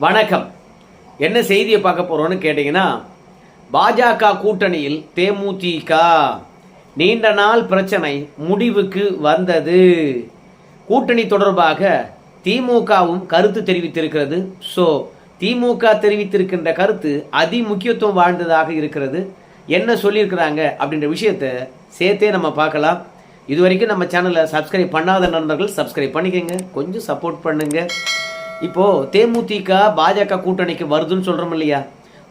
வணக்கம். என்ன செய்தியை பார்க்க போறோம்னு கேட்டீங்கன்னா, பாஜக கூட்டணியில் தேமுதிக நீண்ட நாள் பிரச்சனை முடிவுக்கு வந்தது. கூட்டணி தொடர்பாக திமுகவும் கருத்து தெரிவித்திருக்கிறது. திமுக தெரிவித்திருக்கின்ற கருத்து அதி முக்கியத்துவம் வாழ்ந்ததாக இருக்கிறது. என்ன சொல்லியிருக்கிறாங்க அப்படின்ற விஷயத்தை சேர்த்தே நம்ம பார்க்கலாம். இதுவரைக்கும் நம்ம சேனலை சப்ஸ்கிரைப் பண்ணாத நண்பர்கள் சப்ஸ்கிரைப் பண்ணிக்கோங்க, கொஞ்சம் சப்போர்ட் பண்ணுங்க. இப்போ தேமுதிக பாஜக கூட்டணிக்கு வருதுன்னு சொல்றோம் இல்லையா,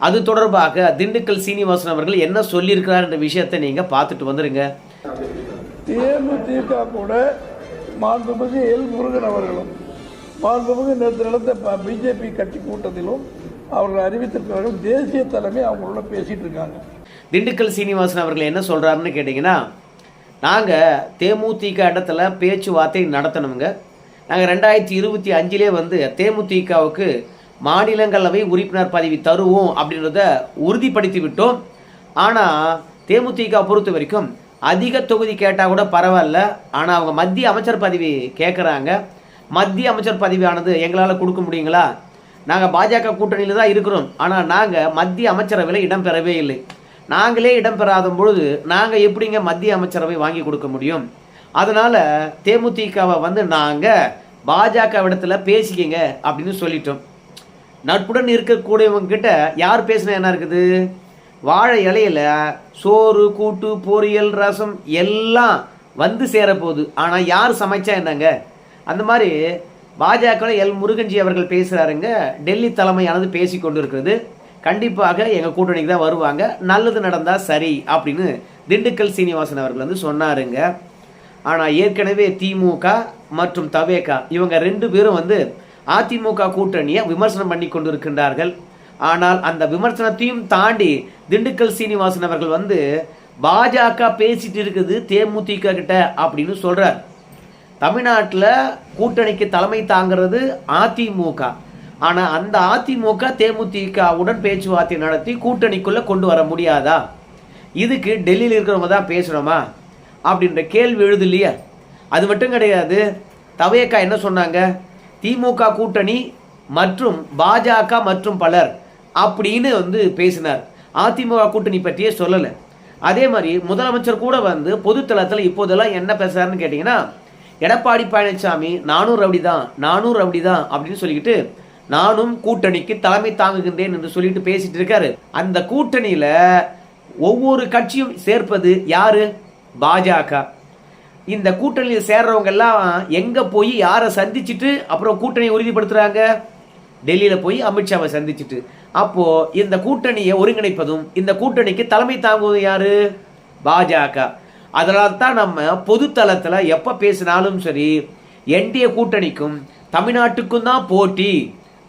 அது தொடர்பாக திண்டுக்கல் சீனிவாசன் அவர்கள் என்ன சொல்லியிருக்கிறார் என்ற விஷயத்தை நீங்க பார்த்துட்டு வந்துருங்க. தேமுதிக கூட மாண்புமிகு எல் முருகன் அவர்களும் மாண்புமிகு நேற்று நடந்த பிஜேபி கட்சி கூட்டத்திலும் அவர்கள் அறிவித்திருக்கிறார்கள். தேசிய தலைமை அவங்களோட பேசிட்டு இருக்காங்க. திண்டுக்கல் சீனிவாசன் அவர்கள் என்ன சொல்றாருன்னு கேட்டீங்கன்னா, நாங்க தேமுதிக இடத்துல பேச்சுவார்த்தை நடத்தணுங்க. நாங்கள் 2025 தேமுதிகவுக்கு மாநிலங்களவை உறுப்பினர் பதவி தருவோம் அப்படின்றத உறுதிப்படுத்தி விட்டோம். ஆனால் தேமுதிக பொறுத்த வரைக்கும் அதிக தொகுதி கேட்டால் கூட பரவாயில்ல, ஆனால் அவங்க மத்திய அமைச்சர் பதவி கேட்குறாங்க. மத்திய அமைச்சர் பதவியானது எங்களால் கொடுக்க முடியுங்களா? நாங்கள் பாஜக கூட்டணியில் தான் இருக்கிறோம், ஆனால் நாங்கள் மத்திய அமைச்சரவையில் இடம்பெறவே இல்லை. நாங்களே இடம்பெறாத பொழுது நாங்கள் எப்படிங்க மத்திய அமைச்சரவை வாங்கி கொடுக்க முடியும்? அதனால தேமுதிகவை நாங்கள் பாஜக இடத்துல பேசிக்கங்க அப்படின்னு சொல்லிட்டோம். நட்புடன் இருக்கக்கூடியவங்க கிட்ட யார் பேசினா என்ன இருக்குது? வாழை இலையில சோறு கூட்டு பொரியல் ரசம் எல்லாம் சேரப்போகுது. ஆனால் யார் சமைச்சா என்னங்க? அந்த மாதிரி பாஜக எல் முருகன்ஜி அவர்கள் பேசுகிறாருங்க. டெல்லி தலைமையானது பேசி கொண்டு இருக்கிறது. கண்டிப்பாக எங்கள் கூட்டணிக்கு தான் வருவாங்க, நல்லது நடந்தால் சரி அப்படின்னு திண்டுக்கல் சீனிவாசன் அவர்கள் சொன்னாருங்க. ஆனால் ஏற்கனவே திமுக மற்றும் தவேக இவங்க 2 பேரும் அதிமுக கூட்டணியை விமர்சனம் பண்ணி கொண்டிருக்கின்றார்கள். ஆனால் அந்த விமர்சனத்தையும் தாண்டி திண்டுக்கல் சீனிவாசன் அவர்கள் பாஜக பேசிட்டு இருக்குது தேமுதிக கிட்ட அப்படின்னு சொல்றார். தமிழ்நாட்டில் கூட்டணிக்கு தலைமை தாங்கிறது அதிமுக. ஆனால் அந்த அதிமுக தேமுதிகவுடன் பேச்சுவார்த்தை நடத்தி கூட்டணிக்குள்ள கொண்டு வர முடியாதா? இதுக்கு டெல்லியில் இருக்கிறவங்க தான் பேசணுமா அப்படின்ற கேள்வி எழுது இல்லையா? அது மட்டும் கிடையாது. தவேகா என்ன சொன்னாங்க? திமுக கூட்டணி மற்றும் பாஜக மற்றும் பலர் அப்படின்னு பேசினார். அதிமுக கூட்டணி பற்றியே சொல்லலை. அதே மாதிரி முதலமைச்சர் கூட பொதுத்தளத்தில் இப்போதெல்லாம் என்ன பேசுறாருன்னு கேட்டீங்கன்னா, எடப்பாடி பழனிசாமி நானும் ரவுடி தான் அப்படின்னு சொல்லிக்கிட்டு நானும் கூட்டணிக்கு தலைமை தாங்குகின்றேன் என்று சொல்லிட்டு பேசிட்டு இருக்காரு. அந்த கூட்டணியில ஒவ்வொரு கட்சியும் சேர்ப்பது யாரு? பாஜக. இந்த கூட்டணியில் சேர்றவங்க எல்லாம் எங்க போய் யாரை சந்திச்சுட்டு அப்புறம் கூட்டணியை உறுதிப்படுத்துறாங்க? டெல்லியில போய் அமித்ஷாவை சந்திச்சுட்டு. அப்போ இந்த கூட்டணியை ஒருங்கிணைப்பதும் இந்த கூட்டணிக்கு தலைமை தாங்குவதும் யாரு? பாஜக. அதனால தான் நம்ம பொதுத்தளத்துல எப்ப பேசினாலும் சரி, என்டிஏ கூட்டணிக்கும் தமிழ்நாட்டுக்கும் தான் போட்டி.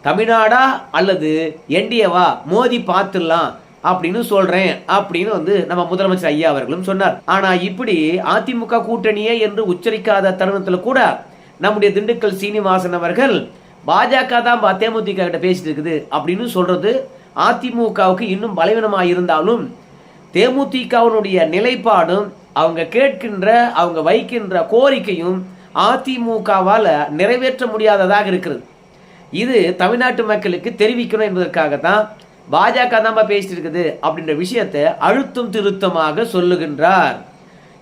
தமிழ்நாடா அல்லது என்டிஏவா மோதி பார்த்துடலாம் அப்படின்னு சொல்றேன் அப்படின்னு நம்ம முதலமைச்சர் ஐயா அவர்களும் சொன்னார். ஆனா இப்படி அதிமுக கூட்டணியே என்று உச்சரிக்காத தருணத்துல கூட நம்முடைய திண்டுக்கல் சீனிவாசன் அவர்கள் பாஜக தான் தேமுதிக கிட்ட பேசிட்டு இருக்குது அப்படின்னு சொல்றது அதிமுகவுக்கு இன்னும் பலவீனமா இருந்தாலும் தேமுதிகவுடைய நிலைப்பாடும் அவங்க கேட்கின்ற அவங்க வைக்கின்ற கோரிக்கையும் அதிமுகவால நிறைவேற்ற முடியாததாக இருக்கிறது. இது தமிழ்நாட்டு மக்களுக்கு தெரிவிக்கணும் என்பதற்காகத்தான் பாஜக தான் பேசிட்டு இருக்குது அப்படின்ற விஷயத்தை அழுத்தம் திருத்தமாக சொல்லுகின்றார்.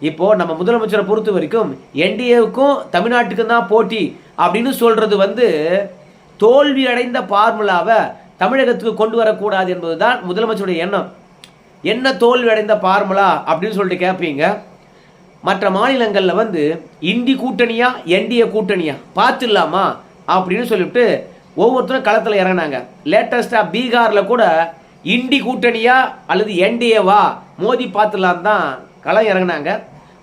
இப்போ நம்ம முதலமைச்சரை பொறுத்த வரைக்கும் என்டிஏவுக்கும் தமிழ்நாட்டுக்கும் தான் போட்டி அப்படின்னு சொல்றது தோல்வி அடைந்த பார்முலாவை தமிழகத்துக்கு கொண்டு வரக்கூடாது என்பதுதான் முதலமைச்சருடைய எண்ணம். என்ன தோல்வி அடைந்த பார்முலா அப்படின்னு சொல்லிட்டு கேட்பீங்க. மற்ற மாநிலங்கள்ல இண்டி கூட்டணியா என்டிஏ கூட்டணியா பார்த்துடலாமா அப்படின்னு சொல்லிட்டு ஒவ்வொருத்தரும் களத்தில் இறங்கினாங்க. லேட்டஸ்டா பீகார்ல கூட இண்டி கூட்டணியா அல்லது என்டிஏவா மோதி பார்த்துலாம் தான் களம் இறங்கினாங்க.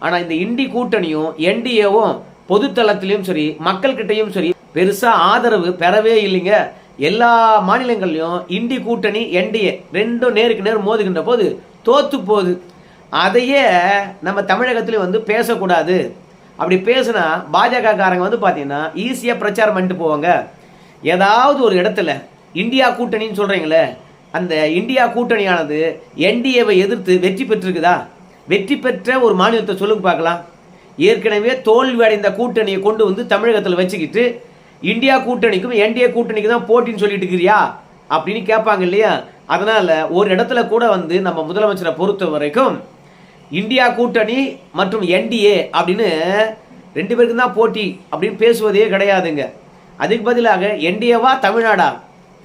ஆனா இந்த இண்டி கூட்டணியும் என்டிஏவும் பொதுத்தளத்திலையும் சரி மக்கள்கிட்டையும் சரி பெருசா ஆதரவு பெறவே இல்லைங்க. எல்லா மாநிலங்கள்லயும் இண்டி கூட்டணி என்டிஏ ரெண்டும் நேருக்கு நேர் மோதுகின்ற போது தோத்து போகுது. அதையே நம்ம தமிழகத்திலையும் பேசக்கூடாது. அப்படி பேசினா பாஜக காரங்க பாத்தீங்கன்னா ஈஸியா பிரச்சாரம் பண்ணிட்டு போவாங்க. ஏதாவது ஒரு இடத்துல இந்தியா கூட்டணின்னு சொல்றீங்களே, அந்த இந்தியா கூட்டணியானது என்டிஏவை எதிர்த்து வெற்றி பெற்றிருக்குதா? வெற்றி பெற்ற ஒரு மாநிலத்தை சொல்லுங்க பார்க்கலாம். ஏற்கனவே தோல்வி அடைந்த கூட்டணியை கொண்டு தமிழகத்தில் வச்சுக்கிட்டு இந்தியா கூட்டணிக்கும் என்டிஏ கூட்டணிக்கு தான் போட்டின்னு சொல்லிட்டு இருக்கிறியா அப்படின்னு கேட்பாங்க இல்லையா. அதனால ஒரு இடத்துல கூட வந்து நம்ம முதலமைச்சரை பொறுத்த வரைக்கும் இந்தியா கூட்டணி மற்றும் என்டிஏ அப்படின்னு 2 பேருக்கு தான் போட்டி அப்படின்னு பேசுவதே கிடையாதுங்க. அதுக்கு பதிலாக என்டிஏவா தமிழ்நாடா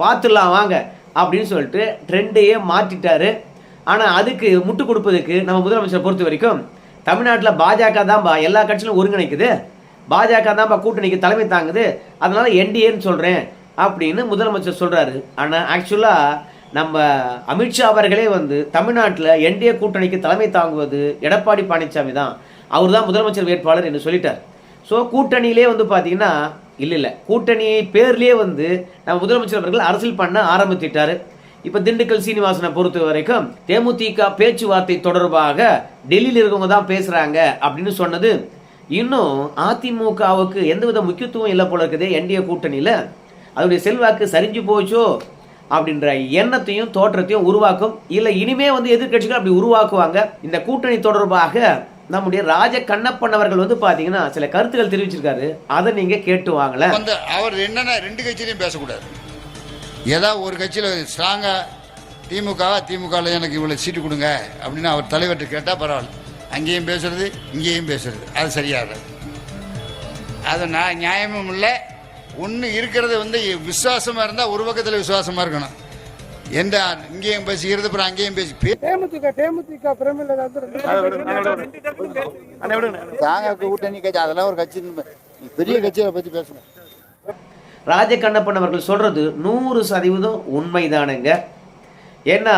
பார்த்துடலாம் வாங்க அப்படின்னு சொல்லிட்டு ட்ரெண்டையே மாற்றிட்டாரு. ஆனால் அதுக்கு முட்டு கொடுப்பதுக்கு நம்ம முதலமைச்சரை பொறுத்த வரைக்கும் தமிழ்நாட்டில் பாஜக தான்பா எல்லா கட்சியிலும் ஒருங்கிணைக்குது, பாஜக தான்பா கூட்டணிக்கு தலைமை தாங்குது, அதனால என்டிஏன்னு சொல்கிறேன் அப்படின்னு முதலமைச்சர் சொல்கிறாரு. ஆனால் ஆக்சுவலாக நம்ம அமித்ஷா அவர்களே வந்து தமிழ்நாட்டில் என்டிஏ கூட்டணிக்கு தலைமை தாங்குவது எடப்பாடி பழனிசாமி தான், அவர் தான் முதலமைச்சர் வேட்பாளர் என்று சொல்லிட்டார். ஸோ கூட்டணியிலே வந்து பார்த்தீங்கன்னா இல்லை கூட்டணி பேர்லேயே வந்து நம்ம முதலமைச்சர் அவர்கள் அரசியல் பண்ண ஆரம்பித்திட்டாரு. இப்போ திண்டுக்கல் சீனிவாசனை பொறுத்த வரைக்கும் தேமுதிக பேச்சுவார்த்தை தொடர்பாக டெல்லியில் இருக்கவங்க தான் பேசுகிறாங்க அப்படின்னு சொன்னது இன்னும் அதிமுகவுக்கு எந்தவித முக்கியத்துவம் இல்லை போல இருக்குது. என்டிஏ கூட்டணியில் அதோடைய செல்வாக்கு சரிஞ்சு போச்சோ அப்படின்ற எண்ணத்தையும் தோற்றத்தையும் உருவாக்கும். இல்லை இனிமே வந்து எதிர்கட்சிகள் அப்படி உருவாக்குவாங்க. இந்த கூட்டணி தொடர்பாக நம்முடைய ராஜ கண்ணப்பன் அவர்கள் வந்து பாத்தீங்கன்னா சில கருத்துக்கள் தெரிவிச்சிருக்காரு, அதை நீங்க கேட்டு வாங்கல. அவர் என்னன்னா 2 கட்சியிலையும் பேசக்கூடாது. ஏதாவது ஒரு கட்சியில் ஸ்ட்ராங்கா திமுகவில் எனக்கு இவ்வளவு சீட்டு கொடுங்க அப்படின்னு அவர் தலைவர்கிட்ட கேட்டா பரவாயில்ல, அங்கேயும் பேசுறது இங்கேயும் பேசுறது அது சரியாது. அது நியாயமும் இல்லை. ஒன்று இருக்கிறது வந்து விசுவாசமா இருந்தா ஒரு பக்கத்தில் விசுவாசமா இருக்கணும். எந்த இங்கேயும் பேசிக்கிறது அப்புறம் அங்கேயும் பேசி கூட்டணி கட்சி அதெல்லாம் ஒரு கட்சி பெரிய கட்சியை பத்தி பேசணும். ராஜ கண்ணப்பன் அவர்கள் சொல்றது 100% உண்மைதானுங்க. ஏன்னா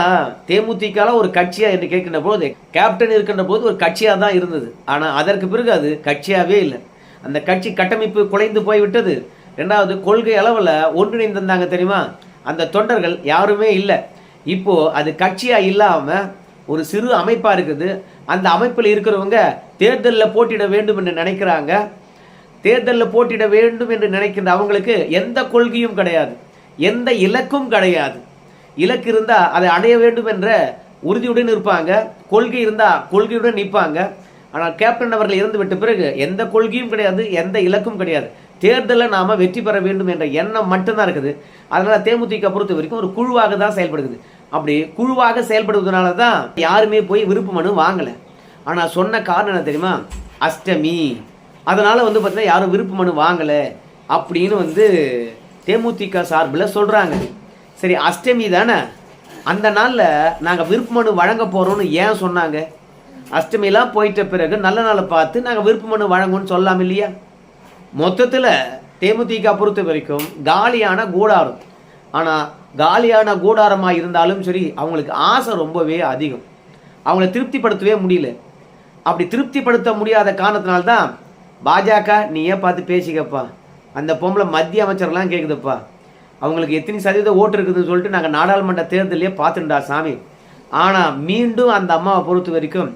தேமுதிக ஒரு கட்சியா என்று கேட்கின்ற போது கேப்டன் இருக்கின்ற போது ஒரு கட்சியா தான் இருந்தது. ஆனா அதற்கு பிறகு அது கட்சியாவே இல்லை. அந்த கட்சி கட்டமைப்பு குலைந்து போய்விட்டது. 2வது கொள்கை அளவில் ஒன்றிணைந்திருந்தாங்க தெரியுமா, அந்த தொண்டர்கள் யாருமே இல்லை. இப்போ அது கட்சியா இல்லாம ஒரு சிறு அமைப்பா இருக்குது. அந்த அமைப்பில் இருக்கிறவங்க தேர்தலில் போட்டியிட வேண்டும் என்று நினைக்கிறாங்க. தேர்தலில் போட்டியிட வேண்டும் என்று நினைக்கின்ற அவங்களுக்கு எந்த கொள்கையும் கிடையாது, எந்த இலக்கும் கிடையாது. இலக்கு இருந்தா அதை அடைய வேண்டும் என்ற உறுதியுடன் இருப்பாங்க, கொள்கை இருந்தா கொள்கையுடன் நிற்பாங்க. ஆனால் கேப்டன் அவர்கள் இறந்து விட்ட பிறகு எந்த கொள்கையும் கிடையாது, எந்த இலக்கும் கிடையாது. தேர்தலில் நாம வெற்றி பெற வேண்டும் என்ற எண்ணம் மட்டும்தான் இருக்குது. அதனால தேமுதிக பொறுத்த வரைக்கும் ஒரு குழுவாக தான் செயல்படுது. அப்படி குழுவாக செயல்படுவதனால தான் யாருமே போய் விருப்ப மனு வாங்கலை. ஆனால் சொன்ன காரணம் என்ன தெரியுமா, அஷ்டமி, அதனால வந்து பார்த்தீங்கன்னா யாரும் விருப்ப மனு வாங்கலை அப்படின்னு வந்து தேமுதிக சார்பில் சொல்றாங்க. சரி அஷ்டமி தானே, அந்த நாளில் நாங்கள் விருப்ப மனு வழங்க போறோம்னு ஏன் சொன்னாங்க? அஷ்டமிலாம் போயிட்ட பிறகு நல்ல நாளை பார்த்து நாங்கள் விருப்ப மனு வழங்கும்னு சொல்லலாம் இல்லையா? மொத்தத்தில் தேமுதிக பொறுத்த வரைக்கும் காலியான கூடாரம். ஆனால் காலியான கூடாரமாக இருந்தாலும் சரி அவங்களுக்கு ஆசை ரொம்பவே அதிகம், அவங்கள திருப்திப்படுத்தவே முடியல. அப்படி திருப்திப்படுத்த முடியாத காரணத்தினால்தான் பாஜக நீயே பார்த்து பேசிக்கப்பா, அந்த பொம்பளை மத்திய அமைச்சர்லாம் கேட்குதுப்பா, அவங்களுக்கு எத்தனை சதவீத ஓட்டு இருக்குதுன்னு சொல்லிட்டு நாங்கள் நாடாளுமன்ற தேர்தலையே பார்த்துட்டா சாமி. ஆனால் மீண்டும் அந்த அம்மாவை பொறுத்த வரைக்கும்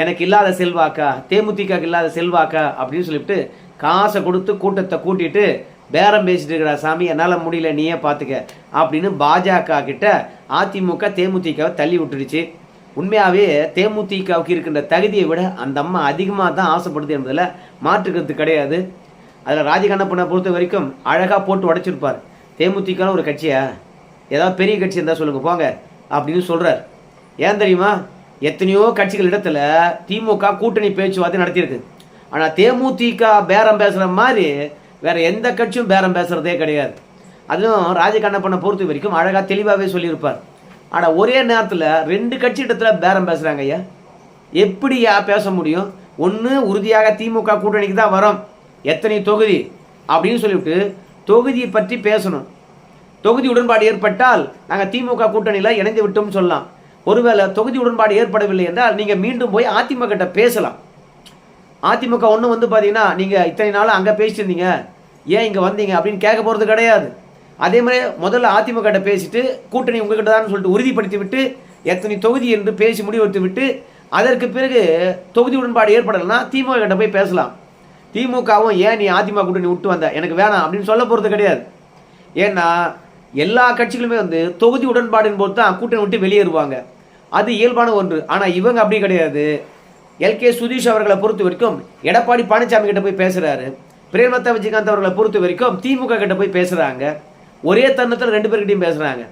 எனக்கு இல்லாத செல்வாக்கா, தேமுதிக இல்லாத செல்வாக்கா அப்படின்னு சொல்லிவிட்டு காசை கொடுத்து கூட்டத்தை கூட்டிட்டு பேரம் பேசிட்டு இருக்கிறா சாமி, என்னால் முடியல நீயே பார்த்துக்க அப்படின்னு பாஜக கிட்ட அதிமுக தேமுதிகவை தள்ளி விட்டுடுச்சு. உண்மையாகவே தேமுதிகவுக்கு இருக்கின்ற தகுதியை விட அந்த அம்மா அதிகமாக தான் ஆசைப்படுது என்பதில் மாற்றுக்கிறது கிடையாது. அதில் ராஜகண்ணப்பனை பொறுத்த வரைக்கும் அழகாக போட்டு உடைச்சிருப்பார். தேமுதிக ஒரு கட்சியா, ஏதாவது பெரிய கட்சி இருந்தால் சொல்லுங்க போங்க அப்படின்னு சொல்கிறார். ஏன் தெரியுமா, எத்தனையோ கட்சிகள் இடத்துல திமுக கூட்டணி பேச்சுவார்த்தை நடத்தியிருக்கு. ஆனால் தேமுதிக பேரம் பேசுகிற மாதிரி வேற எந்த கட்சியும் பேரம் பேசுறதே கிடையாது. அதுவும் ராஜகண்ணப்பனை பொறுத்த வரைக்கும் அழகாக தெளிவாகவே சொல்லியிருப்பார். ஆனால் ஒரே நேரத்தில் 2 கட்சி இடத்துல பேரம் பேசுகிறாங்க ஐயா, எப்படியா பேச முடியும்? ஒன்று உறுதியாக திமுக கூட்டணிக்கு தான் வரோம், எத்தனை தொகுதி அப்படின்னு சொல்லிவிட்டு தொகுதியை பற்றி பேசணும். தொகுதி உடன்பாடு ஏற்பட்டால் நாங்கள் திமுக கூட்டணியில் இணைந்து விட்டோம்னு சொல்லலாம். ஒருவேளை தொகுதி உடன்பாடு ஏற்படவில்லை என்றால் நீங்கள் மீண்டும் போய் அதிமுக கிட்ட பேசலாம். அதிமுக ஒன்று வந்து பார்த்தீங்கன்னா நீங்கள் இத்தனை நாள் அங்கே பேசியிருந்தீங்க, ஏன் இங்கே வந்தீங்க அப்படின்னு கேட்க போகிறது கிடையாது. அதே மாதிரி முதல்ல அதிமுக கிட்ட பேசிட்டு கூட்டணி உங்ககிட்ட தான் சொல்லிட்டு உறுதிப்படுத்தி விட்டு எத்தனை தொகுதி என்று பேசி முடிவெடுத்து விட்டு அதற்கு பிறகு தொகுதி உடன்பாடு ஏற்படலைன்னா திமுக கிட்ட போய் பேசலாம். திமுகவும் ஏன் நீ அதிமுக கூட்டணி விட்டு வந்த, எனக்கு வேணாம் அப்படின்னு சொல்ல போகிறது கிடையாது. ஏன்னா எல்லா கட்சிகளுமே வந்து தொகுதி உடன்பாடின் போது தான் கூட்டணி விட்டு வெளியேறுவாங்க, அது இயல்பான ஒன்று. ஆனால் இவங்க அப்படி கிடையாது. எல்கே சுதீஷ் அவர்களை பொறுத்த வரைக்கும் எடப்பாடி பழனிசாமி கிட்ட போய் பேசுறாரு, பிரேமலதா விஜயகாந்த் அவர்களை பொறுத்த வரைக்கும் திமுக கிட்ட போய் பேசுகிறாங்க. ஒரே தருணத்தில் 2 பேர்கிட்டையும் பேசுகிறாங்க.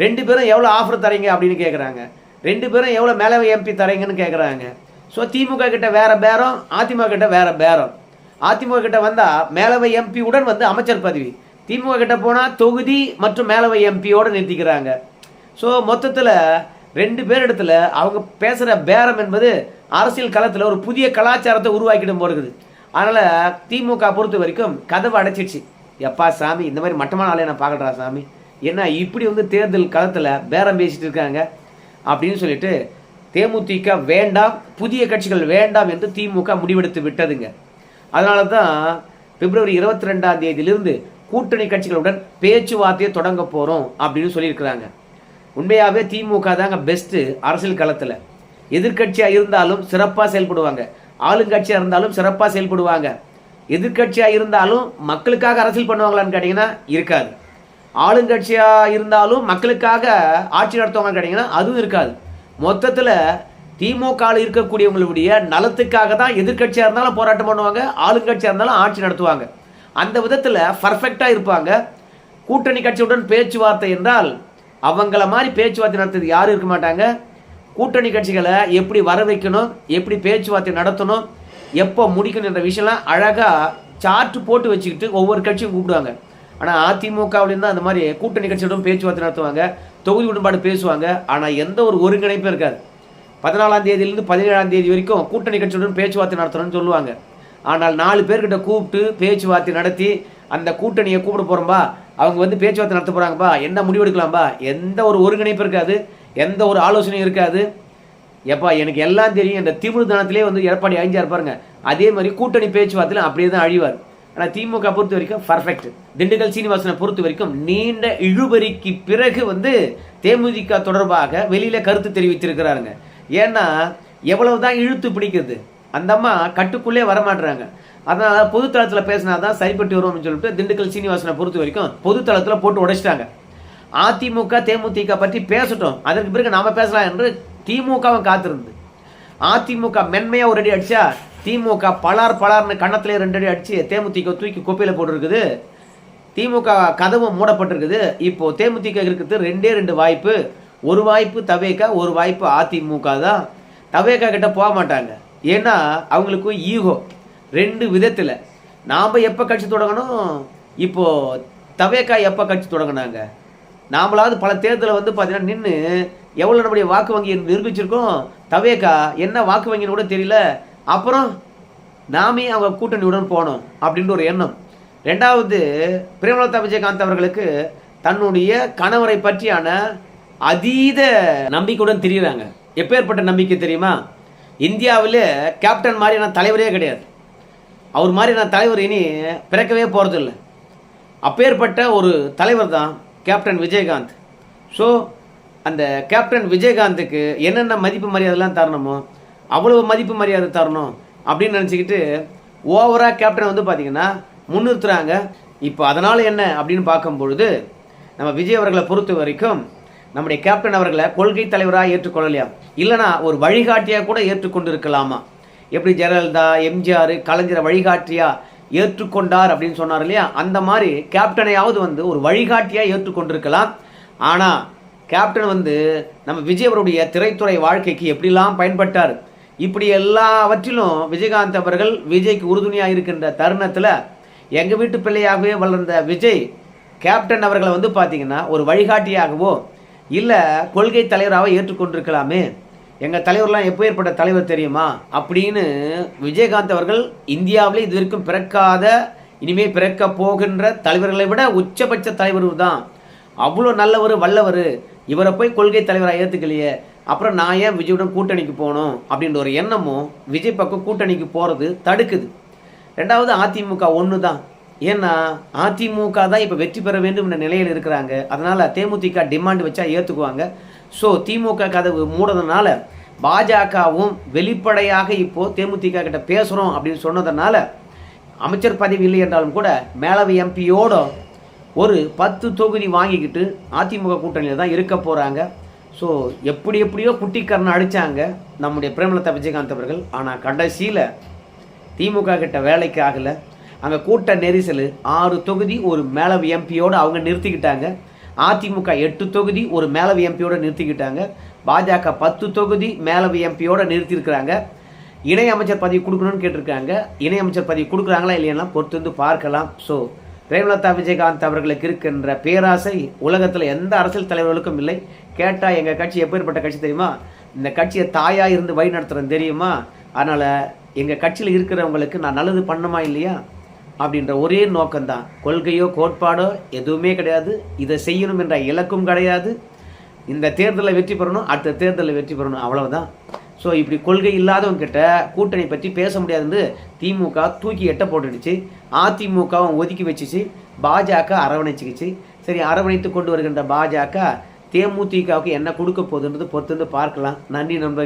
2 பேரும் எவ்வளோ ஆஃபர் தரீங்க அப்படின்னு கேட்குறாங்க. 2 பேரும் எவ்வளோ மேலவை எம்பி தரீங்கன்னு கேட்குறாங்க. ஸோ திமுக கிட்ட வேற பேரம், அதிமுக கிட்ட வேற பேரம். அதிமுக கிட்ட வந்தால் மேலவை எம்பி உடன் வந்து அமைச்சர் பதவி, திமுக கிட்ட போனால் தொகுதி மற்றும் மேலவை எம்பியோடு நிறுத்திக்கிறாங்க. ஸோ மொத்தத்தில் 2 பேர் இடத்துல அவங்க பேசுகிற பேரம் என்பது அரசியல் களத்தில் ஒரு புதிய கலாச்சாரத்தை உருவாக்கிடும் போடுது. அதனால் திமுக பொறுத்த வரைக்கும் கதவை அடைச்சிடுச்சு. எப்பா சாமி, இந்த மாதிரி மட்டமான ஆளையை நான் பார்க்கறா சாமி, என்ன இப்படி வந்து தேர்தல் களத்தில் பேரம் பேசிட்டு இருக்காங்க அப்படின்னு சொல்லிட்டு தேமுதிக வேண்டாம், புதிய கட்சிகள் வேண்டாம் என்று திமுக முடிவெடுத்து விட்டதுங்க. அதனால தான் பிப்ரவரி 22ஆம் தேதியிலிருந்து கூட்டணி கட்சிகளுடன் பேச்சுவார்த்தையை தொடங்க போகிறோம் அப்படின்னு சொல்லியிருக்கிறாங்க. உண்மையாகவே திமுக தாங்க பெஸ்ட்டு அரசியல் களத்தில். எதிர்கட்சியாக இருந்தாலும் சிறப்பாக செயல்படுவாங்க, ஆளுங்கட்சியாக இருந்தாலும் சிறப்பாக செயல்படுவாங்க. எதிர்கட்சியாக இருந்தாலும் மக்களுக்காக அரசியல் பண்ணுவாங்களான்னு கேட்டிங்கன்னா இருக்காது. ஆளுங்கட்சியாக இருந்தாலும் மக்களுக்காக ஆட்சி நடத்துவாங்கன்னு கேட்டிங்கன்னா அதுவும் இருக்காது. மொத்தத்தில் திமுகவில் இருக்கக்கூடியவங்களுடைய நலத்துக்காக தான் எதிர்கட்சியாக இருந்தாலும் போராட்டம் பண்ணுவாங்க, ஆளுங்கட்சியாக இருந்தாலும் ஆட்சி நடத்துவாங்க. அந்த விதத்தில் பர்ஃபெக்டாக இருப்பாங்க. கூட்டணி கட்சியுடன் பேச்சுவார்த்தை என்றால் அவங்கள மாதிரி பேச்சுவார்த்தை நடத்துறது யாரும் இருக்க மாட்டாங்க. கூட்டணி கட்சிகளை எப்படி வர வைக்கணும், எப்படி பேச்சுவார்த்தை நடத்தணும், எப்போ முடிக்கணும் என்ற விஷயம்லாம் அழகாக சார்ட்டு போட்டு வச்சுக்கிட்டு ஒவ்வொரு கட்சியும் கூப்பிடுவாங்க. ஆனால் அதிமுகவிலேருந்து தான் அந்த மாதிரி கூட்டணி கட்சியுடன் பேச்சுவார்த்தை நடத்துவாங்க, தொகுதி உடன்பாடு பேசுவாங்க. ஆனால் எந்த ஒரு ஒருங்கிணைப்பும் இருக்காது. 14ஆம் தேதியிலிருந்து 17ஆம் தேதி வரைக்கும் கூட்டணி கட்சியுடன் பேச்சுவார்த்தை நடத்தணும்னு சொல்லுவாங்க. ஆனால் 4 பேர்கிட்ட கூப்பிட்டு பேச்சுவார்த்தை நடத்தி அந்த கூட்டணியை கூப்பிட போகிறோம்பா, அவங்க வந்து பேச்சுவார்த்தை நடத்த போகிறாங்கப்பா, என்ன முடிவெடுக்கலாம்பா, எந்த ஒரு ஒருங்கிணைப்பு இருக்காது, எந்த ஒரு ஆலோசனையும் இருக்காது. எப்பா எனக்கு எல்லாம் தெரியும் என்ற திமிழ் தனத்திலே வந்து எடப்பாடி அழிஞ்சா இருப்பாருங்க. அதே மாதிரி கூட்டணி பேச்சுவார்த்தையில் அப்படியே தான் அழிவார். ஆனால் திமுக பொறுத்த வரைக்கும் பர்ஃபெக்ட். திண்டுக்கல் சீனிவாசனை பொறுத்த வரைக்கும் நீண்ட இழுபறிக்கு பிறகு வந்து தேமுதிக தொடர்பாக வெளியில் கருத்து தெரிவித்திருக்கிறாருங்க. ஏன்னா எவ்வளவுதான் இழுத்து பிடிக்கிறது, அந்த அம்மா கட்டுக்குள்ளே வரமாட்டுறாங்க. அதனால் பொதுத்தளத்தில் பேசினா தான் சரிப்பட்டு வரும் அப்படின்னு சொல்லிட்டு திண்டுக்கல் சீனிவாசனை பொறுத்த வரைக்கும் பொதுத்தளத்தில் போட்டு உடைச்சிட்டாங்க. அதிமுக தேமுதிக பற்றி பேசட்டும், அதற்கு பிறகு நாம பேசலாம் என்று திமுகவும் காத்திருந்து. அதிமுக மென்மையாக ஒரு அடி அடிச்சா திமுக பலார்னு கன்னத்திலே 2 அடி அடிச்சு தேமுதிக தூக்கி குப்பையில் போட்டுருக்குது. திமுக கதவும் மூடப்பட்டிருக்குது. இப்போ தேமுதிக இருக்கிறது 2 வாய்ப்பு. ஒரு வாய்ப்பு தவேகா, ஒரு வாய்ப்பு அதிமுக தான். தவேகா கிட்ட போக மாட்டாங்க. ஏன்னா அவங்களுக்கு ஈகோ 2 விதத்தில். நாம் எப்போ கட்சி தொடங்கணும், இப்போ தவேகா எப்போ கட்சி தொடங்கினாங்க. நாமளாவது பல தேர்தலில் வந்து பார்த்தீங்கன்னா நின்று எவ்வளோ நம்முடைய வாக்கு வங்கி நிரூபிச்சிருக்கோம். தவேகா என்ன வாக்கு வங்கின்னு கூட தெரியல. அப்புறம் நாமே அவங்க கூட்டணியுடன் போனோம் அப்படின்ற ஒரு எண்ணம். 2வது பிரேமலதா விஜயகாந்த் அவர்களுக்கு தன்னுடைய கணவரை பற்றியான அதீத நம்பிக்கையுடன் தெரியுறாங்க. எப்பேற்பட்ட நம்பிக்கை தெரியுமா? இந்தியாவில் கேப்டன் மாதிரியான தலைவரே கிடையாது, அவர் மாதிரியான தலைவர் இனி பிறக்கவே போகிறதில்லை. அப்பேற்பட்ட ஒரு தலைவர் தான் கேப்டன் விஜயகாந்த். ஸோ அந்த கேப்டன் விஜயகாந்துக்கு என்னென்ன மதிப்பு மரியாதைலாம் தரணுமோ அவ்வளவு மதிப்பு மரியாதை தரணும் அப்படின்னு நினச்சிக்கிட்டு ஓவராக கேப்டனை வந்து பார்த்திங்கன்னா முன்னிறுத்துறாங்க. இப்போ அதனால் என்ன அப்படின்னு பார்க்கும்பொழுது நம்ம விஜய் அவர்களை பொறுத்த வரைக்கும் நம்முடைய கேப்டன் அவர்களை கொள்கை தலைவராக ஏற்றுக்கொள்ளலையா, இல்லைனா ஒரு வழிகாட்டியாக கூட ஏற்றுக்கொண்டு இருக்கலாமா. எப்படி ஜெயலலிதா, எம்ஜிஆர், கலைஞரை வழிகாட்டியாக ஏற்றுக்கொண்டார் அப்படின்னு சொன்னார் இல்லையா, அந்த மாதிரி கேப்டனையாவது வந்து ஒரு வழிகாட்டியாக ஏற்றுக்கொண்டிருக்கலாம். ஆனால் கேப்டன் வந்து நம்ம விஜய் அவருடைய திரைத்துறை வாழ்க்கைக்கு எப்படிலாம் பயன்பட்டார், இப்படி எல்லாவற்றிலும் விஜயகாந்த் அவர்கள் விஜய்க்கு உறுதுணையாக இருக்கின்ற தருணத்தில் எங்கள் வீட்டு பிள்ளையாகவே வளர்ந்த விஜய் கேப்டன் அவர்களை வந்து பார்த்திங்கன்னா ஒரு வழிகாட்டியாகவோ இல்லை கொள்கை தலைவராக ஏற்றுக்கொண்டிருக்கலாமே. எங்கள் தலைவர்லாம் எப்போ ஏற்பட்ட தலைவர் தெரியுமா அப்படின்னு விஜயகாந்த் அவர்கள் இந்தியாவிலே இது வரைக்கும் பிறக்காத, இனிமேல் பிறக்க போகின்ற தலைவர்களை விட உச்சபட்ச தலைவர் தான். அவ்வளோ நல்லவர், வல்லவர். இவரை போய் கொள்கை தலைவராக ஏற்றுக்கலையே, அப்புறம் நான் ஏன் விஜயுடன் கூட்டணிக்கு போகணும் அப்படின்ற ஒரு எண்ணமும் விஜய் பக்கம் கூட்டணிக்கு போகிறது தடுக்குது. 2வது அதிமுக ஒன்று தான். ஏன்னா அதிமுக தான் இப்போ வெற்றி பெற வேண்டும் என்ற நிலையில் இருக்கிறாங்க. அதனால் தேமுதிக டிமாண்ட் வச்சா ஏற்றுக்குவாங்க. ஸோ திமுக கதவு மூடதுனால பாஜகவும் வெளிப்படையாக இப்போது தேமுதிக கிட்ட பேசுகிறோம் அப்படின்னு சொன்னதுனால அமைச்சர் பதவி இல்லை என்றாலும் கூட மேலவை எம்பியோட ஒரு 10 தொகுதி வாங்கிக்கிட்டு அதிமுக கூட்டணியில் தான் இருக்க போகிறாங்க. ஸோ எப்படியோ குட்டிக்கரணை அடித்தாங்க நம்முடைய பிரேமலதா விஜயகாந்த் அவர்கள். ஆனால் கடைசியில் திமுக கிட்ட வேலைக்கு ஆகலை. அங்கே கூட்ட நெரிசல் 6 தொகுதி ஒரு மேலவை எம்பியோடு அவங்க நிறுத்திக்கிட்டாங்க. அதிமுக 8 தொகுதி ஒரு மேலவை எம்பியோட நிறுத்திக்கிட்டாங்க. பாஜக 10 தொகுதி மேலவை எம்பியோட நிறுத்தியிருக்கிறாங்க. இணை அமைச்சர் பதவி கொடுக்கணும்னு கேட்டிருக்காங்க. இணை அமைச்சர் பதவி கொடுக்குறாங்களா இல்லையா பொறுத்து வந்து பார்க்கலாம். ஸோ பிரேமலதா விஜயகாந்த் அவர்களுக்கு இருக்கின்ற பேராசை உலகத்தில் எந்த அரசியல் தலைவர்களுக்கும் இல்லை. கேட்டால் எங்கள் கட்சி எப்பேற்பட்ட கட்சி தெரியுமா, இந்த கட்சியை தாயாக இருந்து வழி நடத்துகிறேன் தெரியுமா, அதனால் எங்கள் கட்சியில் இருக்கிறவங்களுக்கு நான் நல்லது பண்ணணுமா இல்லையா அப்படின்ற ஒரே நோக்கம்தான். கொள்கையோ கோட்பாடோ எதுவுமே கிடையாது. இதை செய்யணும் என்ற இலக்கும் கிடையாது. இந்த தேர்தலில் வெற்றி பெறணும், அடுத்த தேர்தலில் வெற்றி பெறணும், அவ்வளவுதான். ஸோ இப்படி கொள்கை இல்லாதவங்க கிட்ட கூட்டணி பற்றி பேச முடியாதுன்னு திமுக தூக்கி எட்ட போட்டுடுச்சு. அதிமுகவும் ஒதுக்கி வச்சுச்சு. பாஜக அரவணைச்சிக்கிச்சு. சரி, அரவணைத்து கொண்டு வருகின்ற பாஜக தேமுதிகவுக்கு என்ன கொடுக்க போகுதுன்றது பொறுத்து வந்து பார்க்கலாம். நன்றி நண்பர்கள்.